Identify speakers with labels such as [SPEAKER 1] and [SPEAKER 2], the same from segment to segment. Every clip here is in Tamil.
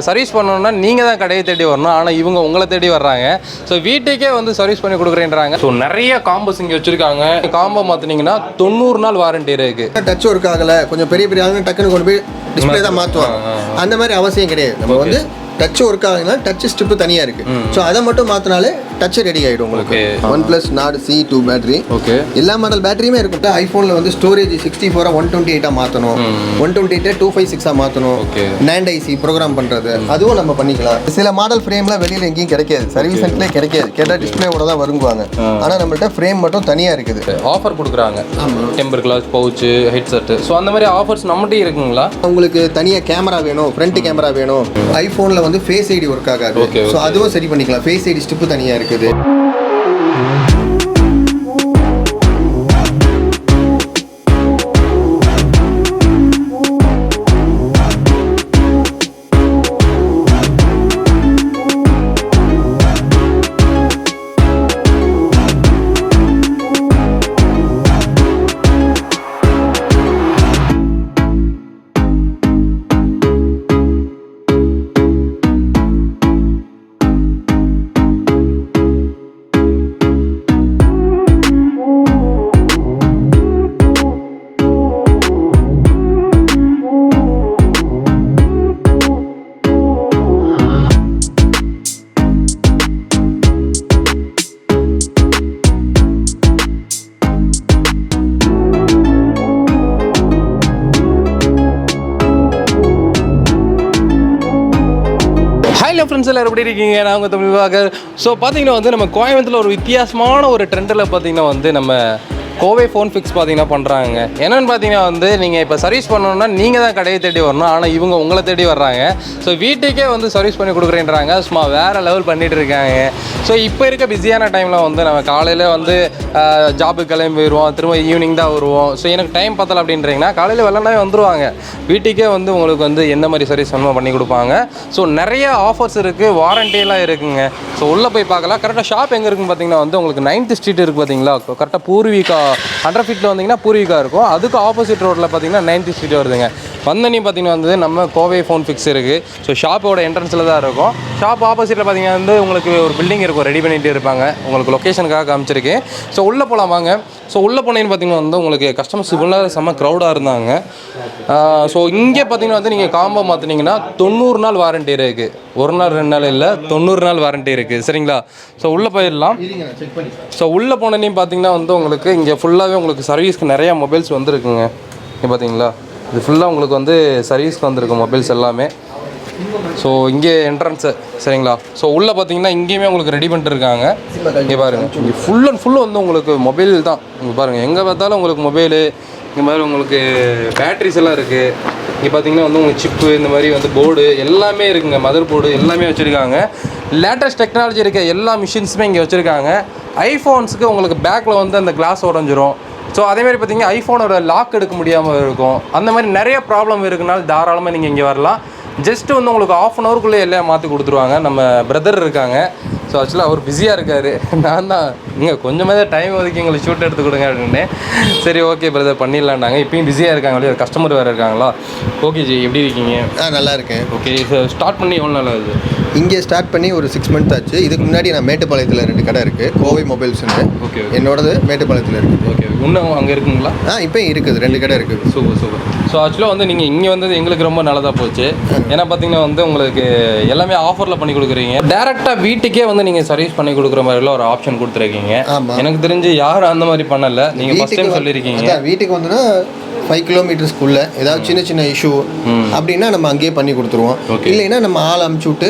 [SPEAKER 1] சர்வீஸ் பண்ணணும்னா நீங்கள் தான் கடையை தேடி வரணும், ஆனால் இவங்க உங்களை தேடி வர்றாங்க. ஸோ வீட்டுக்கே வந்து சர்வீஸ் பண்ணி கொடுக்குறேன்றாங்க. ஸோ நிறைய காம்போஸ் இங்கே வச்சுருக்காங்க. காம்போ மாற்றினீங்கன்னா 90 நாள் வாரண்டி இருக்குது.
[SPEAKER 2] டச் ஒர்க் ஆகலை, கொஞ்சம் பெரிய பெரிய ஆளுங்க டக்குன்னு கொண்டு போய் டிஸ்பிளே தான் மாற்றுவாங்க. அந்த மாதிரி அவசியம் கிடையாது. நம்ம வந்து டச் ஒர்க் ஆகுதுன்னா டச் ஸ்ட்ரிப்பு தனியாக இருக்குது. ஸோ அதை மட்டும் மாற்றினாலே டச் ரெடி ஆகிடும் உங்களுக்கு. OnePlus Nord C2 battery. Okay, எல்லா மாடல் பேட்டரியுமே இருக்கும். ஐஃபோனில் வந்து ஸ்டோரேஜ் 64 128 மாற்றணும், 128 256 மாற்றணும். NAND IC ப்ரோக்ராம் பண்ணுறது அதுவும் நம்ம பண்ணிக்கலாம். சில மாடல் ஃப்ரேம்லாம் வெளியில் எங்கேயும் கிடைக்காது, சர்வீஸ் சென்டர்லேயே கிடைக்காது. கேட்டால் டிஸ்பிளேவோட தான் வருங்குவாங்க. ஆனால் நம்மள்ட்ட ஃப்ரேம் மட்டும் தனியாக இருக்குது.
[SPEAKER 1] ஆஃபர் கொடுக்குறாங்க, temper glass, pouch, headset. So அந்த மாதிரி ஆஃபர்ஸ் நம்மகிட்டே இருக்குங்களா?
[SPEAKER 2] உங்களுக்கு தனியாக கேமரா வேணும், ஃப்ரண்ட் கேமரா வேணும். ஐஃபோனில் வந்து ஃபேஸ் ஐடி ஒர்க் ஆகாது. ஸோ அதுவும் சரி பண்ணிக்கலாம். ஃபேஸ் ஐடி ஸ்டிப்பு தனியாக இருக்குது.
[SPEAKER 1] ஃப்ரெண்ட்ஸ் எல்லாம் எப்படி இருக்கீங்க? நான் உங்கள் தமிழ். ஸோ பார்த்தீங்கன்னா வந்து நம்ம கோயம்புத்தூரில் ஒரு வித்தியாசமான ஒரு ட்ரெண்டில் பார்த்தீங்கன்னா வந்து நம்ம கோவை ஃபோன் ஃபிக்ஸ் பார்த்தீங்கன்னா பண்ணுறாங்க. என்னென்னு பார்த்தீங்கன்னா வந்து நீங்கள் இப்போ சர்வீஸ் பண்ணணும்னா நீங்கள் தான் கடையை தேடி வரணும், ஆனால் இவங்க உங்களை தேடி வர்றாங்க. ஸோ வீட்டுக்கே வந்து சர்வீஸ் பண்ணி கொடுக்குறேன்றாங்க. சும்மா வேறு லெவல் பண்ணிகிட்டு இருக்காங்க. ஸோ இப்போ இருக்க பிஸியான டைமில் வந்து நம்ம காலையில் வந்து ஜாபுக்கு கிளம்பி போயிடுவோம், திரும்ப ஈவினிங் தான் வருவோம். ஸோ எனக்கு டைம் பத்தலை அப்படின்றீங்கன்னா காலையில் வெள்ளனாவே வந்துடுவாங்க. வீட்டுக்கே வந்து உங்களுக்கு வந்து எந்த மாதிரி சர்வீஸ் வேணுமோ பண்ணி கொடுப்பாங்க. ஸோ நிறைய ஆஃபர்ஸ் இருக்குது, வாரண்டியெல்லாம் இருக்குங்க. ஸோ உள்ளே போய் பார்க்கலாம். கரெக்டாக ஷாப் எங்கே இருக்குன்னு பார்த்தீங்கன்னா வந்து உங்களுக்கு 9th ஸ்ட்ரீட் இருக்குது பார்த்தீங்களா? கரெக்டாக பூர்விகா 100 ஃபீட்டில் வந்தீங்கன்னா பூர்விகா இருக்கும். அதுக்கு ஆப்போசிட் ரோட்டில் பார்த்தீங்கன்னா 9th ஸ்ட்ரீட் வருதுங்க. வந்தனி பார்த்தீங்கன்னா வந்து நம்ம கோவை ஃபோன் ஃபிக்ஸ் இருக்குது. ஸோ ஷாப்போட என்ட்ரன்ஸில் தான் இருக்கும். ஷாப் ஆப்போசிட்டில் பார்த்தீங்கன்னா வந்து உங்களுக்கு ஒரு பில்டிங் இருக்கும், ரெடி பண்ணிகிட்டு இருப்பாங்க. உங்களுக்கு லொக்கேஷனுக்காக காமிச்சிருக்கு. ஸோ உள்ளே போகலாம் வாங்க. ஸோ உள்ளே போனேன்னு பார்த்தீங்கன்னா வந்து உங்களுக்கு கஸ்டமர்ஸ் இவ்வளோ செம்ம க்ரௌடாக இருந்தாங்க. ஸோ இங்கே பார்த்தீங்கன்னா வந்து நீங்கள் காம்போ மாற்றினீங்கன்னா 90 நாள் வாரண்டி இருக்குது. 1 நாள் 2 நாள் இல்லை, 90 நாள் வாரண்டி இருக்குது. சரிங்களா? ஸோ உள்ளே போயிடலாம். ஸோ உள்ளே போனேன்னு பார்த்தீங்கன்னா வந்து உங்களுக்கு இங்கே ஃபுல்லாகவே உங்களுக்கு சர்வீஸ்க்கு நிறையா மொபைல்ஸ் வந்துருக்குங்க. இங்கே பார்த்தீங்களா? இது ஃபுல்லாக உங்களுக்கு வந்து சர்வீஸ்க்கு வந்திருக்கு மொபைல்ஸ் எல்லாமே. ஸோ இங்கே என்ட்ரன்ஸு. சரிங்களா? ஸோ உள்ளே பார்த்தீங்கன்னா இங்கேயுமே உங்களுக்கு ரெடி பண்ணிட்டுருக்காங்க. இங்கே பாருங்கள், இங்கே ஃபுல் அண்ட் ஃபுல்லு வந்து உங்களுக்கு மொபைல் தான். இங்கே பாருங்கள், எங்கே பார்த்தாலும் உங்களுக்கு மொபைலு, இந்த மாதிரி உங்களுக்கு பேட்ரிஸ் எல்லாம் இருக்குது. இங்கே பார்த்தீங்கன்னா வந்து உங்களுக்கு சிப்பு, இந்த மாதிரி வந்து போர்டு எல்லாமே இருக்குங்க. மதர் போர்டு எல்லாமே வச்சுருக்காங்க. லேட்டஸ்ட் டெக்னாலஜி இருக்க எல்லா மிஷின்ஸுமே இங்கே வச்சுருக்காங்க. ஐஃபோன்ஸுக்கு உங்களுக்கு பேக்கில் வந்து அந்த கிளாஸ் உடஞ்சிரும். ஸோ அதேமாதிரி பார்த்தீங்கன்னா ஐஃபோனோட லாக் எடுக்க முடியாமல் இருக்கும். அந்த மாதிரி நிறைய ப்ராப்ளம் இருக்குனால தாராளமாக நீங்கள் இங்கே வரலாம். ஜஸ்ட்டு வந்து உங்களுக்கு 1/2 hourக்குள்ளே எல்லாம் மாற்றி கொடுத்துருவாங்க. நம்ம பிரதர் இருக்காங்க. ஸோ ஆக்சுவலாக அவர் பிஸியாக இருக்கார். நான் தான் இங்கே கொஞ்சமாக தான் டைம் ஒதுக்கி எங்களுக்கு ஷூட் எடுத்து கொடுங்க அப்படின்னு. சரி ஓகே பிரதர் பண்ணிடலான்னாங்க. இப்பயும் பிஸியாக இருக்காங்க, வெளியே கஸ்டமர் வேறு இருக்காங்களா? ஓகே ஜி, எப்படி இருக்கீங்க?
[SPEAKER 2] நல்லா இருக்கேன்.
[SPEAKER 1] ஓகே, சார் ஸ்டார்ட் பண்ணி எவ்வளோ நாள் ஆகுது?
[SPEAKER 2] இங்கே ஸ்டார்ட் பண்ணி ஒரு 6 months ஆச்சு. இதுக்கு முன்னாடி நான் மேட்டுப்பாளையத்தில் 2 கடை இருக்குது, கோவை மொபைல்ஸ்னு. ஓகே, என்னோடது மேட்டுப்பாளையத்தில் இருக்குது. ஓகே,
[SPEAKER 1] இன்னும் அங்கே இருக்குங்களா?
[SPEAKER 2] இப்போயும் இருக்குது, 2 கடை இருக்குது.
[SPEAKER 1] Super super. ஸோ ஆக்சுவலாக வந்து நீங்கள் இங்கே வந்தது எங்களுக்கு ரொம்ப நல்லதாக போச்சு. ஏன்னா பார்த்தீங்கன்னா வந்து உங்களுக்கு எல்லாமே ஆஃபரில் பண்ணி கொடுக்குறீங்க. டேரெக்டாக வீட்டுக்கே வந்து நீங்கள் சர்வீஸ் பண்ணி கொடுக்குற மாதிரிலாம் ஒரு ஆப்ஷன் கொடுத்துருக்கீங்க. எனக்கு தெரிஞ்சு யாரும் அந்த மாதிரி பண்ணலை. நீங்கள் ஃபஸ்ட் டைம் சொல்லியிருக்கீங்க.
[SPEAKER 2] வீட்டுக்கு வந்துன்னா 5 kilometersக்குள்ள ஏதாவது சின்ன சின்ன இஷ்யூ அப்படின்னா நம்ம அங்கேயே பண்ணி கொடுத்துருவோம். இல்லைன்னா நம்ம ஆள் அமுச்சு விட்டு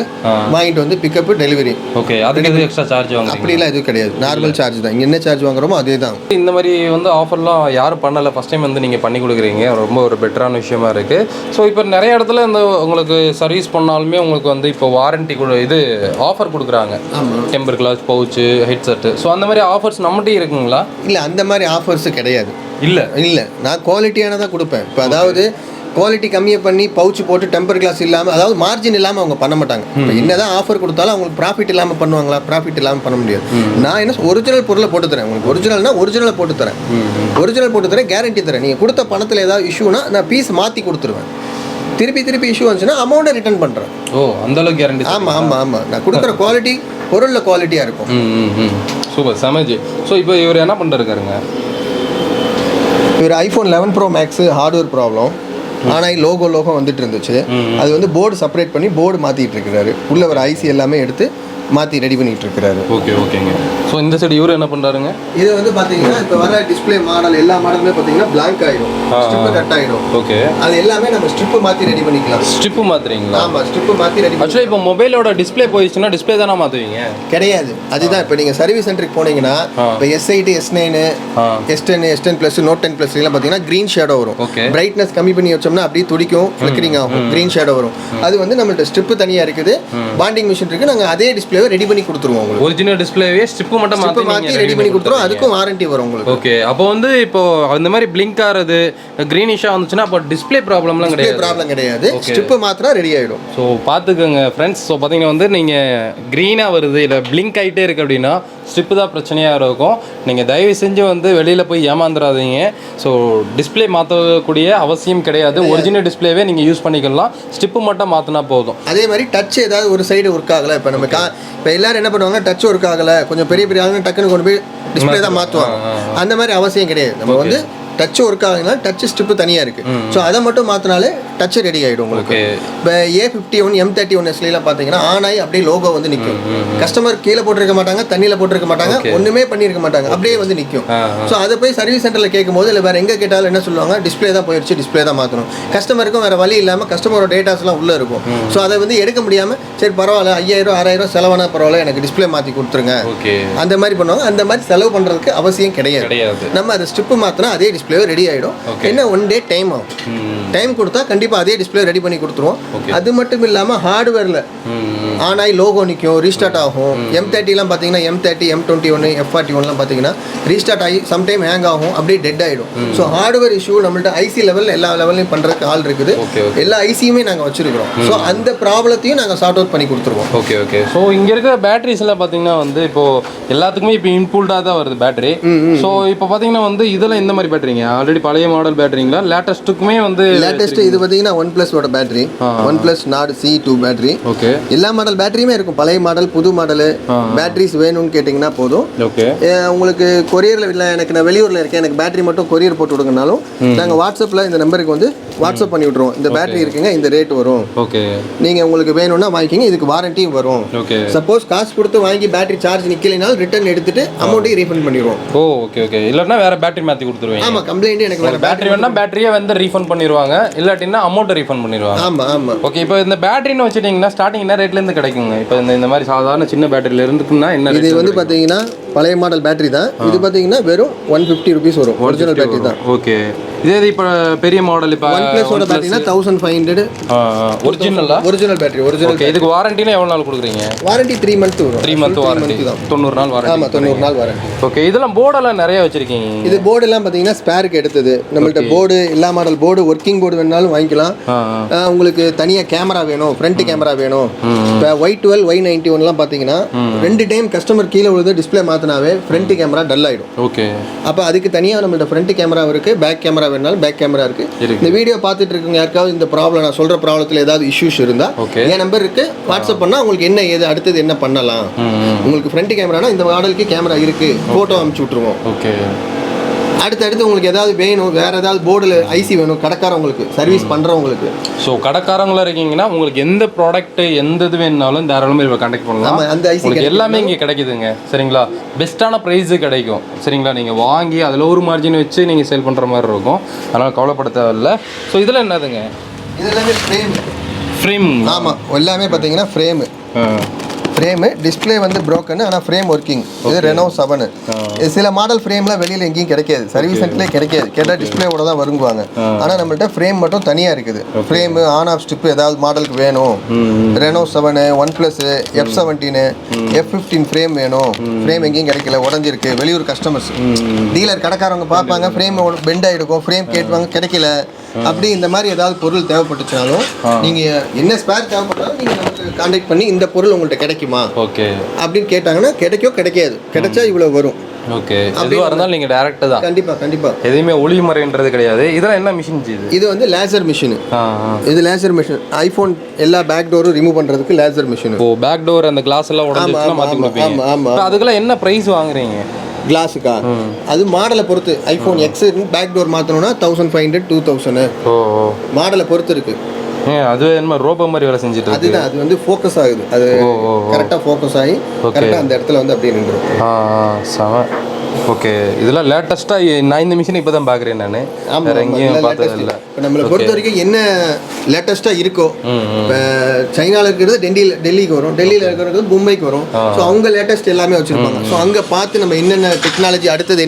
[SPEAKER 2] வாங்கிட்டு வந்து பிக்கப் டெலிவரி.
[SPEAKER 1] ஓகே, அதுக்கு எதுவும் எக்ஸ்ட்ரா சார்ஜ் வாங்க?
[SPEAKER 2] அப்படிலாம் எதுவும் கிடையாது, நார்மல் சார்ஜ் தான். இங்கே என்ன சார்ஜ் வாங்குறோமோ அதே தான்.
[SPEAKER 1] இந்த மாதிரி வந்து ஆஃபர்லாம் யாரும் பண்ணலை, ஃபஸ்ட் டைம் வந்து நீங்கள் பண்ணி கொடுக்குறீங்க. ரொம்ப ஒரு பெட்டரான விஷயமா இருக்குது. ஸோ இப்போ நிறைய இடத்துல இந்த உங்களுக்கு சர்வீஸ் பண்ணாலுமே உங்களுக்கு வந்து இப்போ வாரண்டி இது ஆஃபர் கொடுக்குறாங்க. Temper glass, pouch, headset. So அந்த மாதிரி ஆஃபர்ஸ் நம்மகிட்டே இருக்குங்களா?
[SPEAKER 2] இல்லை, அந்த மாதிரி ஆஃபர்ஸு கிடையாது.
[SPEAKER 1] இல்லை,
[SPEAKER 2] நான் குவாலிட்டியானதான் கொடுப்பேன். இப்போ அதாவது குவாலிட்டி கம்மியாக பண்ணி பவுச்சு போட்டு டெம்பர் கிளாஸ் இல்லாமல், அதாவது மார்ஜின் இல்லாமல் அவங்க பண்ண மாட்டாங்க. இப்போ என்னதான் ஆஃபர் கொடுத்தாலும் அவங்களுக்கு ப்ராஃபிட் இல்லாமல் பண்ணுவாங்களா? ப்ராஃபிட் இல்லாமல் பண்ண முடியாது. நான் என்ன ஒரிஜினல் பொருளை போட்டு தரேன். உங்களுக்கு ஒரிஜினல்னா ஒரிஜினலை போட்டு தரேன், கேரண்டி தரேன். நீங்கள் கொடுத்த பணத்தில் ஏதாவது இஷ்யூனா நான் பீஸ் மாற்றி கொடுத்துருவேன். திருப்பி இஷ்யூ வந்துச்சுன்னா அமௌண்ட்டை ரிட்டர்ன் பண்ணுறேன்.
[SPEAKER 1] ஓ, அந்த அளவுக்கு கேரண்டி?
[SPEAKER 2] ஆமாம். நான் கொடுக்குற குவாலிட்டி பொருளில் குவாலிட்டியாக இருக்கும்.
[SPEAKER 1] சூப்பர், சமஜி. ஸோ இப்போ இவர் என்ன பண்ணிருக்காருங்க?
[SPEAKER 2] இவர் iPhone 11 Pro Max hardware problem. ஆனால் லோகோ வந்துட்டு இருந்துச்சு. அது வந்து போர்டு செப்பரேட் பண்ணி போர்டு மாற்றிட்டு இருக்கிறாரு. உள்ள ஒரு ஐசி எல்லாமே எடுத்து மாற்றி ரெடி பண்ணிட்டு இருக்கிறாரு.
[SPEAKER 1] ஓகேங்க. ஸோ இந்த சைடு இவர் என்ன பண்ணுறாருங்க?
[SPEAKER 2] இது வந்து பார்த்தீங்கன்னா இப்போ வர டிஸ்பிளே மாடல் எல்லா மாடலுமே பார்த்தீங்கன்னா பிளாங்க் ஆகிடும், ஸ்ட்ரிப்பு கட் ஆகிடும்.
[SPEAKER 1] ஓகே,
[SPEAKER 2] அது எல்லாமே நம்ம ஸ்ட்ரிப்பு மாற்றி ரெடி பண்ணிக்கலாம்.
[SPEAKER 1] ஸ்ட்ரிப்பு மாற்றுறீங்களா?
[SPEAKER 2] ஆமாம், ஸ்ட்ரிப்பு மாற்றி ரெடி.
[SPEAKER 1] ஆக்சுவலாக இப்போ மொபைலோட டிஸ்பிளே போயிடுச்சுன்னா டிஸ்பிளே தானே மாற்றுவீங்க?
[SPEAKER 2] கிடையாது, அதுதான். இப்போ நீங்கள் சர்வீஸ் சென்டருக்கு போனீங்கன்னா இப்போ S8, S9, S10, S10+, Note 10+ எல்லாம் பார்த்தீங்கன்னா க்ரீன் ஷேடோ வரும். பிரைட்னஸ் கம்மி பண்ணி வச்சோம்னா அப்படியே துடிக்கும், ஃப்ளிக்கரிங் ஆகும், க்ரீன் ஷேடோ வரும். அது வந்து நம்மள்ட்ட ஸ்ட்ரிப்பு தனியாக இருக்குது, பாண்டிங் மிஷின் இருக்குது. நாங்கள் அதே டிஸ்பிளேவை ரெடி பண்ணி கொடுத்துருவோம் உங்களுக்கு.
[SPEAKER 1] ஒரிஜினல் டிஸ்பிளேவே ஸ்ட்ரிப்பு மட்டும்
[SPEAKER 2] மாற்றி ரெடி பண்ணி கொடுத்துருவோம். அதுக்கும் வாரண்டி வரும் உங்களுக்கு.
[SPEAKER 1] ஓகே, அப்போ வந்து இப்போ அந்த மாதிரி பிளிங்க் ஆகிறது, க்ரீனிஷாக வந்துச்சுன்னா அப்போ டிஸ்பிளே ப்ராப்ளம்லாம் கிடையாது.
[SPEAKER 2] ஸ்ட்ரிப்பு மாத்திரா ரெடி ஆகிடும்.
[SPEAKER 1] ஸோ பார்த்துக்கோங்க ஃப்ரெண்ட்ஸ். ஸோ பார்த்தீங்கன்னா வந்து நீங்கள் க்ரீனாக வருது இல்லை பிளிங்க் ஆகிட்டே இருக்குது அப்படின்னா ஸ்ட்ரிப்பு தான் பிரச்சனையாக இருக்கும். நீங்கள் தயவு செஞ்சு வந்து வெளியில் போய் ஏமாந்துடாதீங்க. ஸோ டிஸ்பிளே மாற்றக்கூடிய அவசியம் கிடையாது. ஒரிஜினல் டிஸ்பிளேவே நீங்கள் யூஸ் பண்ணிக்கலாம், ஸ்ட்ரிப்பு மட்டும் மாற்றினா போதும்.
[SPEAKER 2] அதே மாதிரி டச் ஏதாவது ஒரு சைடு ஒர்க் ஆகலை. இப்போ நம்ம இப்போ எல்லாரும் என்ன பண்ணுவாங்க, டச் ஒர்க் ஆகலை, கொஞ்சம் பெரிய ஆளுங்க டக்குன்னு கொண்டு போய் டிஸ்பிளே தான் மாற்றுவாங்க. அந்த மாதிரி அவசியம் கிடையாது. நம்ம வந்து டச் ஒர்க் ஆகுதுன்னா டச் ஸ்ட்ரிப்பு தனியாக இருக்குது. ஸோ அதை மட்டும் மாற்றினாலே டச் ரெடி ஆகிடும் உங்களுக்கு. இப்போ A51 M31Sலாம் பார்த்தீங்கன்னா ஆன் ஆகி அப்படியே லோகோ வந்து நிற்கும். கஸ்டமர் கீழே போட்டிருக்க மாட்டாங்க, தண்ணியில் போட்டிருக்க மாட்டாங்க, ஒன்றுமே பண்ணியிருக்க மாட்டாங்க, அப்படியே வந்து நிற்கும். ஸோ அதை போய் சர்வீஸ் சென்டரில் கேட்கும்போது இல்லை வேறு எங்கே கேட்டாலும் என்ன சொல்லுவாங்க, டிஸ்பிளே தான் போயிடுச்சு, டிஸ்பிளே தான் மாற்றணும். கஸ்டமருக்கும் வேறு வழி இல்லாமல் கஸ்டமரோட டேட்டாஸ்லாம் உள்ளே இருக்கும். ஸோ அதை வந்து எடுக்க முடியாமல் சரி பரவாயில்ல 5000 6000 செலவானா பரவாயில்ல, எனக்கு டிஸ்பிளே மாற்றி கொடுத்துருங்க, அந்த மாதிரி பண்ணுவாங்க. அந்த மாதிரி செலவு பண்ணுறதுக்கு அவசியம் கிடையாது. நம்ம அதை ஸ்ட்ரிப்பு மாற்றினா அதே டிஸ்பிளேவே ரெடி ஆகிடும். என்ன 1 day டைம் ஆகும். டைம் கொடுத்தா கண்டிப்பாக அதே டிஸ்பிளே ரெடி பண்ணி கொடுத்துருவோம். அது மட்டும் இல்லாமல் ஹார்ட்வேரில் ஆன் ஆகி லோகோ நிற்கும், ரீஸ்டார்ட் ஆகும். M30லாம் பார்த்தீங்கன்னா M30, M21, F41லாம் பார்த்தீங்கன்னா ரீஸ்டார்ட் ஆகி சம்டைம் ஹேங் ஆகும், அப்படியே டெட் ஆகிடும். ஸோ ஹார்ட்வேர் இஷ்யூ நம்மள்ட்ட ஐசி லெவலில் எல்லா லெவல்லையும் பண்ணுறதுக்கு ஆள் இருக்குது. எல்லா ஐசியுமே நாங்கள் வச்சுருக்கிறோம். ஸோ அந்த ப்ராப்ளத்தையும் நாங்கள் சார்ட் அவுட் பண்ணி கொடுத்துருவோம்.
[SPEAKER 1] ஓகே. ஸோ இங்கே இருக்கிற பேட்டரிஸ்லாம் பார்த்தீங்கன்னா வந்து இப்போது எல்லாத்துக்குமே இப்போ இன்புல்டாக தான் வருது பேட்டரி. ஸோ இப்போ பார்த்தீங்கன்னா வந்து இதெல்லாம் இந்த மாதிரி பேட்டரிங்க ஆல்ரெடி பழைய மாடல் பேட்டரிங்களா? லேட்டஸ்ட்டுக்குமே வந்து
[SPEAKER 2] லேட்டஸ்ட் இது பார்த்தீங்கன்னா OnePlus battery, OnePlus Nord C2 battery. Okay, எல்லா மாடல் பேட்டரியுமே இருக்கும். பழைய மாடல், புது மாடல் பேட்டரிஸ் வேணும்னு கேட்டிங்கன்னா போதும். ஓகே, உங்களுக்கு கொரியரில் இல்லை, எனக்கு நான் வெளியூரில் இருக்கேன், எனக்கு பேட்டரி மட்டும் கொரியர் போட்டு விடுங்கனாலும் நாங்கள் வாட்ஸ்அப்பில் இந்த நம்பருக்கு வந்து வாட்ஸ்அப் பண்ணி விட்ருவோம். இந்த பேட்டரி இருக்குங்க, இந்த ரேட் வரும். ஓகே, நீங்கள் உங்களுக்கு வேணும்னா வாங்கிக்கிங்க, இதுக்கு வாரண்டியும் வரும். ஓகே, சப்போஸ் காசு கொடுத்து வாங்கி பேட்டரி சார்ஜ் நிற்கலைனாலும் ரிட்டர்ன் எடுத்துட்டு அமௌண்ட்டையும் ரீஃபண்ட் பண்ணிடுவோம்.
[SPEAKER 1] ஓகே. இல்லைன்னா வேறு பேட்டரி மாற்றி கொடுத்துருவீங்க?
[SPEAKER 2] ஆமாம், கம்ப்ளைண்ட் எனக்கு வேறு
[SPEAKER 1] பேட்டரி வேணா பேட்டரியை வந்து ரீஃபண்ட் பண்ணிடுவாங்க, இல்லாட்டினா அமௌண்ட்டை ரீஃபண்ட் பண்ணிடுவாங்க.
[SPEAKER 2] ஆமாம்.
[SPEAKER 1] ஓகே, இப்போ இந்த பேட்டரின்னு வச்சுட்டிங்கன்னா ஸ்டார்டிங் என்ன ரேட்லேருந்து கிடைக்குங்க? இப்போ இந்த மாதிரி சாதாரண சின்ன பேட்டரியில் இருந்துக்குன்னா என்ன?
[SPEAKER 2] இது வந்து பார்த்தீங்கன்னா பழைய மாடல் பேட்டரி தான். இது பார்த்தீங்கன்னா வெறும் 150 rupees வரும். ஒரிஜினல் பேட்டரி தான்.
[SPEAKER 1] ஓகே, இதே இப்போ பெரிய மாடல் இப்போ
[SPEAKER 2] OnePlus பார்த்தீங்கன்னா 1500 ஒரிஜினல் பேட்டரி.
[SPEAKER 1] ஓகே, இதுக்கு வாரண்டினா எவ்வளோ நாள் கொடுக்குறீங்க?
[SPEAKER 2] வாரண்டி 3 months வரும்.
[SPEAKER 1] 3 month வாரண்டி தான். 90 நாள் வாரண்டி.
[SPEAKER 2] ஆமாம், 90 நாள் வாரண்டி.
[SPEAKER 1] ஓகே, இதெல்லாம் போர்டெல்லாம் நிறைய வச்சிருக்கீங்க.
[SPEAKER 2] இது போர்டெல்லாம் பார்த்தீங்கன்னா ஸ்பேருக்கு எடுத்தது. நம்மள்ட்ட போர்டு எல்லா மாடல் போர்டு, ஒர்க்கிங் போர்டு வேணாலும் வாங்கிக்கலாம். உங்களுக்கு தனியாக கேமரா வேணும், ஃப்ரண்ட் கேமரா வேணும். இப்போ Y12 Y91லாம் பார்த்தீங்கன்னா 2 டைம் கஸ்டமர் கீழே விழுந்து டிஸ்பிளே மாற்றினாவே ஃப்ரண்ட் கேமரா டல் ஆகிடும். ஓகே, அப்போ அதுக்கு தனியாக நம்மள்ட்ட ஃப்ரண்ட் கேமரா இருக்குது, பேக் கேமரா வேணாலும் பேக் கேமரா இருக்குது. இந்த வீடியோ பார்த்துட்டு இருக்கவங்க யாருக்காவது இந்த ப்ராப்ளம், நான் சொல்கிற ப்ராப்ளத்தில் ஏதாவது இஷ்யூஸ் இருந்தால் என் நம்பர் இருக்குது, வாட்ஸ்அப் பண்ணால் உங்களுக்கு என்ன ஏது அடுத்தது என்ன பண்ணலாம். உங்களுக்கு ஃப்ரண்ட் கேமரானா இந்த மாடலுக்கு கேமரா இருக்குது, ஃபோட்டோ அனுப்பிச்சி விட்ருவோம். ஓகே, அடுத்தடுத்து உங்களுக்கு ஏதாவது வேணும், வேறு ஏதாவது போர்டில் ஐசி வேணும், கடைக்காரவங்களுக்கு சர்வீஸ் பண்ணுறவங்களுக்கு.
[SPEAKER 1] ஸோ கடைக்காரங்களாக இருக்கீங்கன்னா உங்களுக்கு எந்த ப்ராடக்ட் எந்த இது வேணுனாலும் தாராளமாக இப்போ கான்டாக்ட் பண்ணலாம்.
[SPEAKER 2] அந்த ஐசி
[SPEAKER 1] எல்லாமே இங்கே கிடைக்குதுங்க. சரிங்களா, பெஸ்ட்டான ப்ரைஸு கிடைக்கும். சரிங்களா, நீங்கள் வாங்கி அதில் ஒரு மார்ஜின் வச்சு நீங்கள் சேல் பண்ணுற மாதிரி இருக்கும். அதனால் கவலைப்பட தேவையில்லை. ஸோ இதில் என்னதுங்க?
[SPEAKER 2] இது எல்லாமே ஃப்ரேம். ஆமாம், எல்லாமே பார்த்தீங்கன்னா ஃப்ரேமு டிஸ்பிளே வந்து ப்ரோக்கன், ஆனால் ஃப்ரேம் ஒர்க்கிங். இது Rs7. சில மாடல் ஃப்ரேம்லாம் வெளியில் எங்கேயும் கிடைக்காது, சர்வீஸ் சென்டர்லேயே கிடைக்காது. கேட்டால் டிஸ்பிளேவோட தான் வருங்குவாங்க. ஆனால் நம்மள்ட்ட ஃப்ரேம் மட்டும் தனியாக இருக்குது. ஃப்ரேமு ஆன் ஆஃப் ஸ்டிப்பு ஏதாவது மாடலுக்கு வேணும், Rs7, OnePlus F17, F15 frame வேணும். ஃப்ரேம் எங்கேயும் கிடைக்கல, உடஞ்சிருக்கு, வெளியூர் கஸ்டமர்ஸ் டீலர் கடைக்காரவங்க பார்ப்பாங்க, ஃப்ரேம் பெண்ட் ஆகிருக்கும், ஃப்ரேம் கேட்டுவாங்க, கிடைக்கல. அப்படி இந்த மாதிரி ஏதாவது பொருள் தேவைப்பட்டுச்சுனாலும் நீங்கள் என்ன ஸ்பேர் தேவைப்பட்டாலும் நீங்கள் நமக்கு கான்டாக்ட் பண்ணி இந்த பொருள் உங்கள்கிட்ட கிடைக்குமா ஓகே அப்படின்னு கேட்டாங்கன்னா கிடைக்காது, கிடைச்சா இவ்வளோ வரும்.
[SPEAKER 1] ஓகே, எதுவாக இருந்தாலும் நீங்கள் டேரெக்டாக தான்.
[SPEAKER 2] கண்டிப்பாக
[SPEAKER 1] எதுவுமே ஒளிமுறைன்றது கிடையாது. இதெல்லாம் என்ன மிஷின்
[SPEAKER 2] இது வந்து லேசர் மிஷின். இது லேசர் மிஷின். ஐஃபோன் எல்லா பேக் டோரும் ரிமூவ் பண்ணுறதுக்கு லேசர் மிஷின்.
[SPEAKER 1] ஓ, பேக் டோர் அந்த கிளாஸ் எல்லாம் உடஞ்சிச்சுன்னா மாற்றி கொடுப்பீங்க.
[SPEAKER 2] ஆமாம்.
[SPEAKER 1] அதுக்கெல்லாம் என்ன ப்ரைஸ் வாங்குறீங்க?
[SPEAKER 2] கிளாஸுக்கா? அது மாடலை பொறுத்து. ஐஃபோன் எக்ஸ் பேக் டோர் மாற்றணும்னா 1500 2000. மாடலை பொறுத்து இருக்கு.
[SPEAKER 1] அது என்ன ரோபோ மாதிரி வேலை செஞ்சுட்டு இருக்கு.
[SPEAKER 2] அதுதான், அது வந்து ஃபோக்கஸ் ஆகுது. அது கரெக்டாக ஃபோக்கஸ் ஆகி கரெக்டாக அந்த இடத்துல வந்து அப்படியே நின்றுடும்.
[SPEAKER 1] ஓகே, இதெல்லாம் லேட்டஸ்ட்டாக நான் இந்த மிஷினை இப்போ தான் பார்க்குறேன். நான் வேறு எங்கேயும் பார்த்தது இல்லை.
[SPEAKER 2] இப்போ நம்மளை பொறுத்த வரைக்கும் என்ன லேட்டஸ்ட்டாக இருக்கோ, இப்போ சைனாவில் இருக்கிறது டெல்லிக்கு வரும், டெல்லியில் இருக்கிறது மும்பைக்கு வரும். ஸோ அவங்க லேட்டஸ்ட் எல்லாமே வச்சுருப்பாங்க. ஸோ அங்கே பார்த்து நம்ம என்னென்ன டெக்னாலஜி அடுத்தது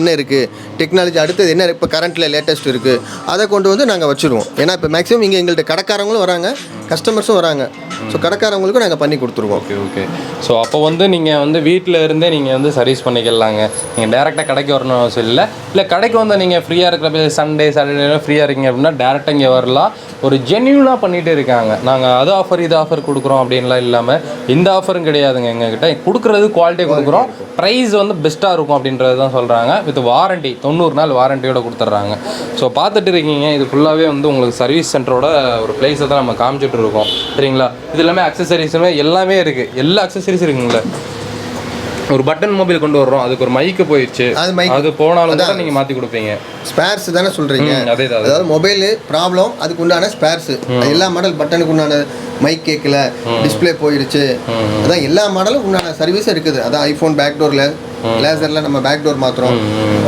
[SPEAKER 2] என்ன இப்போ கரண்ட்டில் லேட்டஸ்ட் இருக்குது, அதை கொண்டு வந்து நாங்கள் வச்சுருவோம். ஏன்னா இப்போ மேக்ஸிமம் இங்கே எங்கள்கிட்ட கடைக்காரங்களும் வராங்க, கஸ்டமர்ஸும் வராங்க. ஸோ கடைக்காரங்களுக்கும் நாங்கள் பண்ணி கொடுத்துருவோம்.
[SPEAKER 1] ஓகே. ஸோ அப்போ வந்து நீங்கள் வந்து வீட்டில் இருந்தே நீங்கள் வந்து சர்வீஸ் பண்ணிக்கலாங்க. நீங்கள் டேரெக்டாக கடைக்கு வரணும் அவசியம் இல்லை கடைக்கு வந்து நீங்கள் ஃப்ரீயாக இருக்கிற சண்டே சாட்டர்டே ஃப்ரீயாக இருக்கீங்க அப்படின்னா டேரெக்டாக இங்கே வரலாம். ஒரு ஜென்யூனாக பண்ணிகிட்டு இருக்காங்க. நாங்கள் அது ஆஃபர் இது ஆஃபர் கொடுக்குறோம் அப்படின்லாம் இல்லாமல் இந்த ஆஃபரும் கிடையாதுங்க. எங்ககிட்ட கொடுக்குறது குவாலிட்டியாக கொடுக்குறோம், ப்ரைஸ் வந்து பெஸ்ட்டாக இருக்கும் அப்படின்றது தான் சொல்கிறாங்க. வித் வாரண்ட்டி 90 நாள் வாரண்ட்டியோட கொடுத்துட்றாங்க. ஸோ பார்த்துட்டு இருக்கீங்க, இது ஃபுல்லாகவே வந்து உங்களுக்கு சர்வீஸ் சென்டரோட ஒரு பிளேஸை தான் நம்ம காமிச்சிட்டு இருக்கோம். சரிங்களா? இது எல்லாமே அக்சசரிஸுமே எல்லாமே இருக்குது. எல்லா அக்சசரிஸ் இருக்குங்களே. ஒரு பட்டன் மொபைல் கொண்டு வர்றோம், அதுக்கு ஒரு மைக்கு போயிடுச்சு, அது போனாலும் தான் நீங்கள் மாற்றி கொடுப்பீங்க.
[SPEAKER 2] ஸ்பேர்ஸ் தானே சொல்கிறீங்க? அதாவது மொபைலு ப்ராப்ளம், அதுக்கு உண்டான ஸ்பேர்ஸ். எல்லா மாடல் பட்டனுக்கு உண்டான மைக் கேட்கல, டிஸ்பிளே போயிடுச்சு, அதான் எல்லா மாடலும் உண்டான சர்வீஸும் இருக்குது. அதான் ஐஃபோன் பேக் டோரில் லேசரில் நம்ம பேக் டோர் மாற்றுறோம்.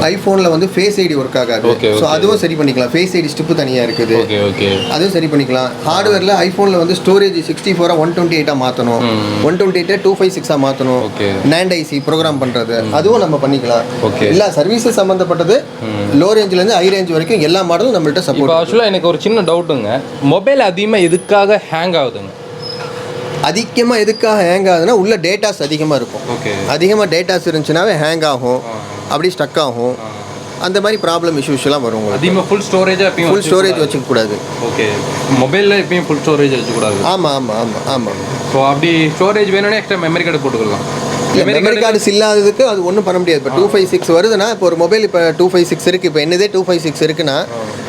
[SPEAKER 2] ஐஃபோனில் வந்து ஃபேஸ் ஐடி ஒர்க் ஆகாது. ஸோ அதுவும் சரி பண்ணிக்கலாம். ஃபேஸ் ஐடி ஸ்டிப்பு தனியாக இருக்குது, அதுவும் சரி பண்ணிக்கலாம். ஹார்ட்வேரில் ஐஃபோனில் வந்து ஸ்டோரேஜ் 64 128 மாற்றணும், 128 256 மாற்றணும். NAND IC ப்ரோக்ராம் பண்ணுறது அதுவும் நம்ம பண்ணிக்கலாம். எல்லா சர்வீஸஸ் சம்மந்தப்பட்டது லோ ரேஞ்சிலேருந்து ஹை ரேஞ்ச் வரைக்கும் எல்லா மாடலும் நம்மள்ட்ட சப்போர்ட்.
[SPEAKER 1] ஆக்சுவலாக எனக்கு ஒரு சின்ன டவுட்டுங்க, மொபைல் அதிகமாக எதுக்காக ஹேங் ஆகுதுங்க?
[SPEAKER 2] அதிகமாக எதுக்காக ஹேங் ஆகுதுன்னா உள்ள டேட்டாஸ் அதிகமாக இருக்கும். அதிகமாக டேட்டாஸ் இருந்துச்சுனாவே ஹேங் ஆகும், அப்படி ஸ்டக் ஆகும். அந்த மாதிரி ப்ராப்ளம் இஷ்யூஸ்லாம் வரும்.
[SPEAKER 1] அதிகமாக ஃபுல் ஸ்டோரேஜ்
[SPEAKER 2] வச்சுக்கூடாது.
[SPEAKER 1] ஓகே, மொபைலில் எப்பயும் ஃபுல் ஸ்டோரேஜ் வச்சுக்கூடாது.
[SPEAKER 2] ஆமாம்.
[SPEAKER 1] ஸோ அப்படி ஸ்டோரேஜ் வேணும்னா எக்ஸ்ட்ரா மெமரி கார்டு போட்டுக்கலாம்.
[SPEAKER 2] மெமரி கார்டு இல்லாததுக்கு அது ஒன்றும் பண்ண முடியாது. இப்போ 256 வருதுன்னா, இப்போ ஒரு மொபைல் இப்போ 256 இருக்குது, இப்போ என்னதே 256 இருக்குன்னா,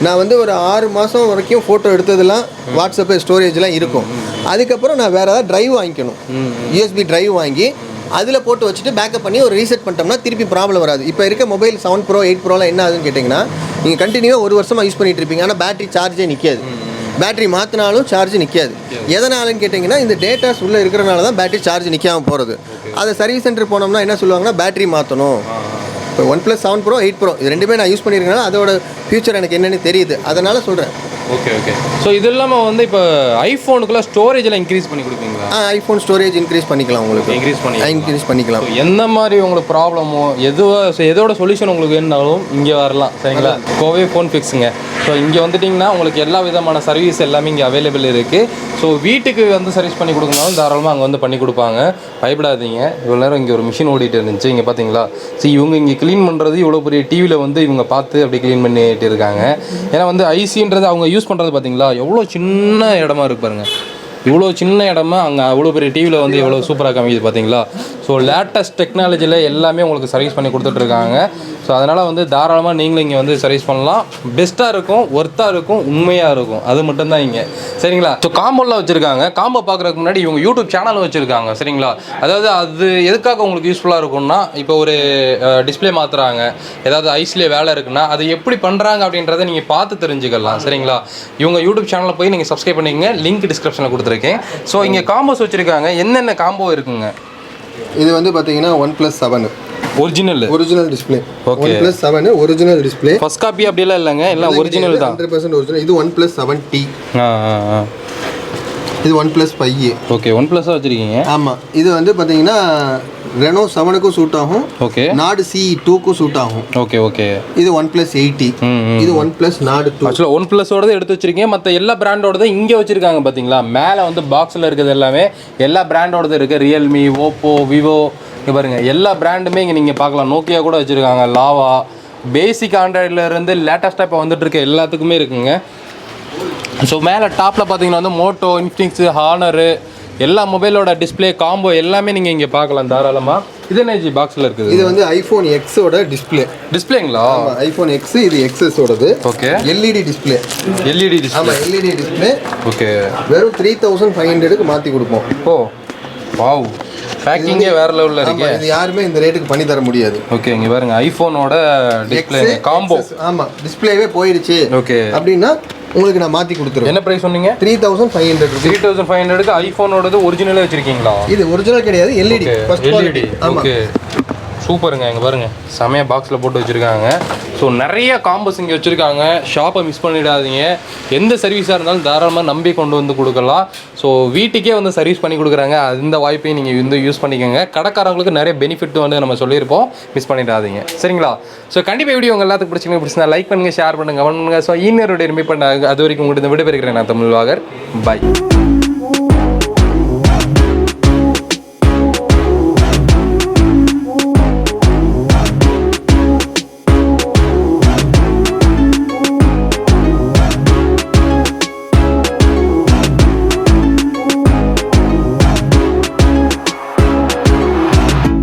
[SPEAKER 2] நான் வந்து ஒரு 6 மாதம் வரைக்கும் ஃபோட்டோ எடுத்ததெல்லாம் வாட்ஸ்அப்பு ஸ்டோரேஜ்லாம் இருக்கும். அதுக்கப்புறம் நான் வேறு ஏதாவது ட்ரைவ் வாங்கிக்கணும், USB ட்ரைவ் வாங்கி அதில் போட்டு வச்சுட்டு பேக்கப் பண்ணி ஒரு ரீசெட் பண்ணிட்டோம்னா திருப்பி ப்ராப்ளம் வராது. இப்போ இருக்க மொபைல் 7 Pro 8 Proலாம் என்ன ஆகுதுன்னு கேட்டிங்கன்னா, நீங்கள் கண்டினியூவாக 1 வருஷமாக யூஸ் பண்ணிட்டு இருப்பீங்க, ஆனால் பேட்டரி சார்ஜே நிற்காது. பேட்டரி மாற்றினாலும் சார்ஜ் நிற்காது. எதனாலன்னு கேட்டிங்கன்னா, இந்த டேட்டாஸ் உள்ளே இருக்கிறனால தான் பேட்டரி சார்ஜ் நிற்காமல் போகிறது. அதை சர்வீஸ் சென்டர் போனோம்னா என்ன சொல்லுவாங்கன்னா, பேட்டரி மாற்றணும். இப்போ OnePlus 7 Pro 8 Pro இது ரெண்டுமே நான் யூஸ் பண்ணியிருக்கேன்னா அதோட ஃபியூச்சர் எனக்கு என்னென்னு தெரியுது, அதனால் சொல்கிறேன்.
[SPEAKER 1] ஓகே. ஸோ இது இல்லாமல் வந்து இப்போ ஐஃபோனுக்குலாம் ஸ்டோரேஜெலாம் இன்க்ரீஸ் பண்ணி கொடுப்பீங்களா?
[SPEAKER 2] ஐஃபோன் ஸ்டோரேஜ் இன்க்ரீஸ் பண்ணிக்கலாம். உங்களுக்கு இன்க்ரீஸ் பண்ணிக்கலாம்.
[SPEAKER 1] எந்த மாதிரி உங்களுக்கு ப்ராப்ளமோ எதோட சொல்யூஷன் உங்களுக்கு வேணுனாலும் இங்கே வரலாம். சரிங்களா? கோவை ஃபோன் ஃபிக்ஸுங்க. ஸோ இங்கே வந்துட்டிங்கன்னா உங்களுக்கு எல்லா விதமான சர்வீஸ் எல்லாமே இங்கே அவைலபிள் இருக்குது. ஸோ வீட்டுக்கு வந்து சர்வீஸ் பண்ணி கொடுக்கணும்னாலும் தாராளமாக அங்கே வந்து பண்ணி கொடுப்பாங்க. பயப்படாதீங்க. இவ்வளோ நேரம் இங்கே ஒரு மிஷின் ஓடிட்டு இருந்துச்சு, இங்கே பார்த்தீங்களா? சரி, இவங்க இங்கே க்ளீன் பண்ணுறது இவ்வளோ பெரிய டிவியில் வந்து இவங்க பார்த்து அப்படி க்ளீன் பண்ணிட்டு இருக்காங்க. ஏன்னா வந்து ஐசின்றது அவங்க யூஸ் பண்ணுறது பார்த்தீங்களா, எவ்வளோ சின்ன இடமா இருக்கு பாருங்க. இவ்வளோ சின்ன இடமா அங்கே அவ்வளோ பெரிய டிவியில் வந்து எவ்வளோ சூப்பராக காமிக்குது பார்த்தீங்களா? ஸோ லேட்டஸ்ட் டெக்னாலஜியில் எல்லாமே உங்களுக்கு சர்வீஸ் பண்ணி கொடுத்துட்ருக்காங்க. ஸோ அதனால் வந்து தாராளமாக நீங்களும் இங்கே வந்து சர்வீஸ் பண்ணலாம். பெஸ்ட்டாக இருக்கும், ஒர்த்தாக இருக்கும், உண்மையாக இருக்கும். அது மட்டும்தான் இங்கே. சரிங்களா? ஸோ காம்போலாம் வச்சுருக்காங்க. காம்போ பார்க்குறதுக்கு முன்னாடி இவங்க யூடியூப் சேனலும் வச்சுருக்காங்க. சரிங்களா? அதாவது அது எதுக்காக உங்களுக்கு யூஸ்ஃபுல்லாக இருக்கும்னா, இப்போ ஒரு டிஸ்பிளே மாற்றுறாங்க, ஏதாவது ஐஸ்லேயே வேலை இருக்குன்னா அது எப்படி பண்ணுறாங்க அப்படின்றத நீங்கள் பார்த்து தெரிஞ்சுக்கலாம். சரிங்களா? இவங்க யூடியூப் சேனலில் போய் நீங்கள் சப்ஸ்கிரைப் பண்ணிக்கங்க, லிங்க் டிஸ்கிரிப்ஷனில் கொடுத்துருக்கேன். ஸோ இங்கே காம்போஸ் வச்சுருக்காங்க. என்னென்ன காம்போ இருக்குங்க?
[SPEAKER 2] இது வந்து பார்த்தீங்கன்னா OnePlus 7 original display. OnePlus 7 original display.
[SPEAKER 1] First copy அப்படிலாம் இல்லைங்க, எல்லாம் ஒரிஜினல் தான்.
[SPEAKER 2] 100% ஒரிஜினல். இது OnePlus 7T. இது OnePlus 5.
[SPEAKER 1] ஓகே, OnePlus வச்சிருக்கீங்க.
[SPEAKER 2] ஆமாம். இது வந்து பார்த்தீங்கன்னா ரெனோ 7க்கும் சூட் ஆகும்.
[SPEAKER 1] ஓகே.
[SPEAKER 2] நாடு CE2க்கும் சூட் ஆகும்.
[SPEAKER 1] ஓகே.
[SPEAKER 2] இது OnePlus 80. இது OnePlus நாடு 2.
[SPEAKER 1] ஆக்சுவலாக OnePlusோடது எடுத்து வச்சிருக்கீங்க. மற்ற எல்லா பிராண்டோடது இங்கே வச்சிருக்காங்க பார்த்தீங்களா? மேலே வந்து பாக்ஸில் இருக்கிறது எல்லாமே எல்லா பிராண்டோடது இருக்குது. ரியல்மி, ஓப்போ, விவோ, இங்கே பாருங்கள் எல்லா பிராண்டுமே இங்கே நீங்கள் பார்க்கலாம். நோக்கியா கூட வச்சுருக்காங்க, லாவா, பேசிக் ஆண்ட்ராய்டிலேருந்து லேட்டஸ்ட்டாக இப்போ வந்துட்டு இருக்க எல்லாத்துக்குமே இருக்குங்க. ஸோ மேலே டாப்பில் பார்த்தீங்கன்னா வந்து மோட்டோ, இன்ஃபினிக்ஸு, ஹானரு, எல்லா மொபைலோட டிஸ்பிளே காம்போ எல்லாமே நீங்கள் இங்கே பார்க்கலாம் தாராளமாக. இது என்ன ஜி பாக்ஸில் இருக்குது?
[SPEAKER 2] இது வந்து ஐஃபோன் எக்ஸோட
[SPEAKER 1] டிஸ்பிளேங்களா?
[SPEAKER 2] ஐஃபோன் எக்ஸ், இது எக்ஸஸோடது.
[SPEAKER 1] ஓகே.
[SPEAKER 2] LED display.
[SPEAKER 1] ஆமாம்,
[SPEAKER 2] எல்இடி டிஸ்பிளே.
[SPEAKER 1] ஓகே.
[SPEAKER 2] வெறும் 3500க்கு மாற்றி கொடுப்போம்.
[SPEAKER 1] ஓ வாவ், பேக்கிங்கே வேற லெவலில் இருக்கு.
[SPEAKER 2] இது யாருமே இந்த ரேட்டுக்கு பண்ணி தர முடியாது.
[SPEAKER 1] ஓகே, இங்கே பாருங்க ஐஃபோனோட டிஸ்பிளே காம்போ.
[SPEAKER 2] ஆமாம், டிஸ்பிளேவே போயிடுச்சு
[SPEAKER 1] ஓகே அப்படின்னா
[SPEAKER 2] உங்களுக்கு நான் மாற்றி கொடுத்துருவேன்.
[SPEAKER 1] என்ன ப்ரைஸ் சொன்னீங்க?
[SPEAKER 2] 3500.
[SPEAKER 1] 3500க்கு ஐஃபோனோடது ஒரிஜினலாக வச்சுருக்கீங்களா?
[SPEAKER 2] இது ஒரிஜினல் கிடையாது, எல்இடி.
[SPEAKER 1] ஓகே சூப்பருங்க. இங்கே பாருங்க செமையாக பாக்ஸில் போட்டு வச்சுருக்காங்க. ஸோ நிறைய காம்பஸ் இங்கே வச்சுருக்காங்க. ஷாப்பை மிஸ் பண்ணிடாதீங்க. எந்த சர்வீஸாக இருந்தாலும் தாராளமாக நம்பி கொண்டு வந்து கொடுக்கலாம். ஸோ வீட்டுக்கே வந்து சர்வீஸ் பண்ணி கொடுக்குறாங்க. அந்த வாய்ப்பையும் நீங்கள் வந்து யூஸ் பண்ணிக்கோங்க. கடைக்காரங்களுக்கு நிறைய பெனிஃபிட் வந்து நம்ம சொல்லியிருப்போம், மிஸ் பண்ணிடாதீங்க சரிங்களா? ஸோ கண்டிப்பாக வீடியோ உங்கள் எல்லாத்துக்கும் பிடிச்சிருந்தா லைக் பண்ணுங்கள், ஷேர் பண்ணுங்கள், கமெண்ட் பண்ணுங்கள். ஸோ இன்னொரு ரிமீட் பண்ண அது வரைக்கும் உங்கள்கிட்ட விடைபெறுகிறேன் நான் தமிழ்வாகர். பை.